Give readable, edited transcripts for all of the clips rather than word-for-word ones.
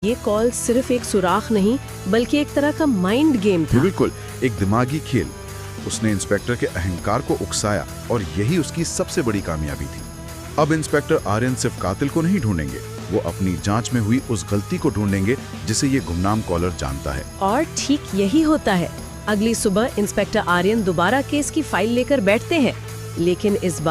ये कॉल सिर्फ एक सुराख नहीं बल्कि एक तरह का माइंड गेम था। बिल्कुल, एक दिमागी खेल। उसने इंस्पेक्टर के अहंकार को उकसाया और यही उसकी सबसे बड़ी कामयाबी थी। अब इंस्पेक्टर आर्यन सिर्फ कातिल को नहीं ढूंढेंगे, वो अपनी जांच में हुई उस गलती को ढूंढेंगे जिसे ये गुमनाम कॉलर जानता है। और ठीक यही होता है। अगली सुबह इंस्पेक्टर आर्यन दोबारा केस की फाइल लेकर बैठते हैं, लेकिन इस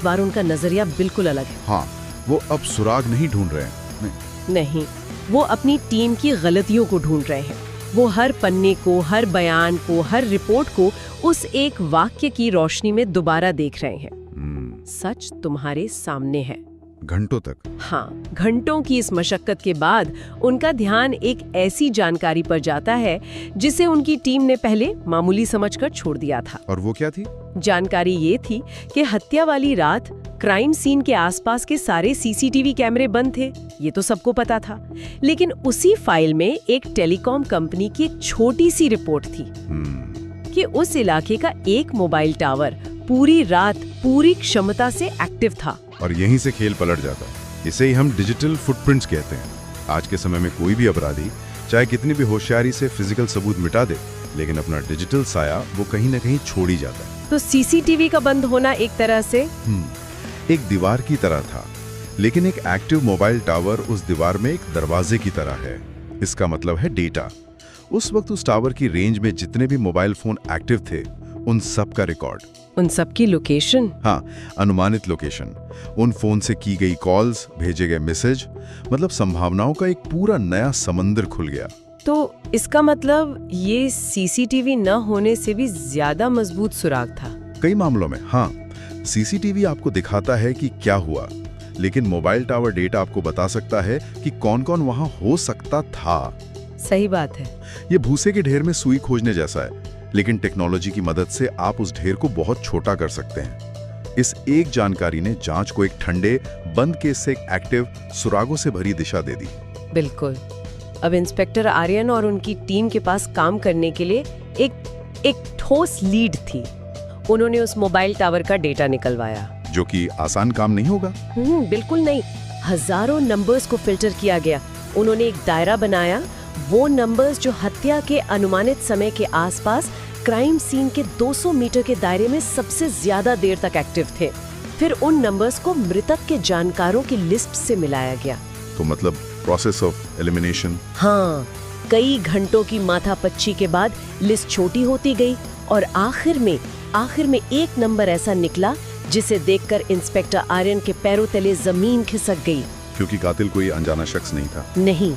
बार उनका नजरिया बिल्कुल अलग है। हाँ, वो अब सुराग नहीं ढूंढ रहे हैं। नहीं, वो अपनी टीम की गलतियों को ढूंढ रहे हैं। वो हर पन्ने को, हर बयान को, हर रिपोर्ट को उस एक वाक्य की रोशनी में दोबारा देख रहे हैं। सच तुम्हारे सामने है। घंटों तक। हाँ, घंटों की इस मशक्कत के बाद उनका ध्यान एक ऐसी जानकारी पर जाता है जिसे उनकी टीम ने पहले मामूली समझकर छोड़ दिया था। और वो क्या थी? जानकारी ये थी कि हत्या वाली रात क्राइम सीन के आसपास के सारे सीसीटीवी कैमरे बंद थे। ये तो सबको पता था, लेकिन उसी फाइल में एक टेलीकॉम कंपनी की एक छोटी सी रिपोर्ट थी कि उस इलाके का एक मोबाइल टावर पूरी रात पूरी क्षमता से एक्टिव था। और यहीं से खेल पलट जाता है। इसे ही हम डिजिटल फुटप्रिंट्स कहते हैं। आज के समय में कोई भी अपराधी चाहे कितनी भी होशियारी से फिजिकल सबूत मिटा दे, लेकिन अपना डिजिटल साया वो कहीं न कहीं छोड़ ही जाता है। तो सीसीटीवी का बंद होना एक तरह से एक दीवार की तरह था, लेकिन एक एक्टिव मोबाइल टावर उस दीवार में एक दरवाजे की तरह है। इसका मतलब है डेटा। उस वक्त उस टावर की रेंज में जितने भी मोबाइल फोन एक्टिव थे, उन सब का रिकॉर्ड, उन सब की लोकेशन। हाँ, अनुमानित लोकेशन, उन फोन से की गई कॉल्स, भेजे गए मैसेज, मतलब संभावनाओं का एक पूरा नया समंदर खुल गया। तो इसका मतलब ये सीसीटीवी न होने से भी ज्यादा मजबूत सुराग था। कई मामलों में हाँ, सीसीटीवी आपको दिखाता है कि क्या हुआ, लेकिन मोबाइल टावर डेटा आपको बता सकता है कि कौन कौन वहां हो सकता था। सही बात है। ये भूसे के ढेर में सुई खोजने जैसा है, लेकिन टेक्नोलॉजी की मदद से आप उस ढेर को बहुत छोटा कर सकते हैं। इस एक जानकारी ने जांच को एक ठंडे बंद केस से एक एक्टिव, सुरागों से भरी दिशा दे दी। बिल्कुल। अब इंस्पेक्टर आर्यन और उनकी टीम के पास काम करने के लिए एक ठोस लीड थी। उन्होंने उस मोबाइल टावर का डेटा निकलवाया, जो कि आसान काम नहीं होगा। बिल्कुल नहीं। हजारों नंबर्स को फिल्टर किया गया। उन्होंने एक दायरा बनाया, वो नंबर्स जो हत्या के अनुमानित समय के आसपास क्राइम सीन के 200 मीटर के दायरे में सबसे ज्यादा देर तक एक्टिव थे। फिर उन नंबर्स को मृतक के जानकारों की लिस्ट से मिलाया गया। तो मतलब प्रोसेस ऑफ एलिमिनेशन। हाँ, कई घंटों की माथापच्ची के बाद लिस्ट छोटी होती गई और आखिर में एक नंबर ऐसा निकला जिसे देखकर इंस्पेक्टर आर्यन के पैरों तले जमीन खिसक गई। क्योंकि कातिल कोई अनजाना शख्स नहीं था। नहीं।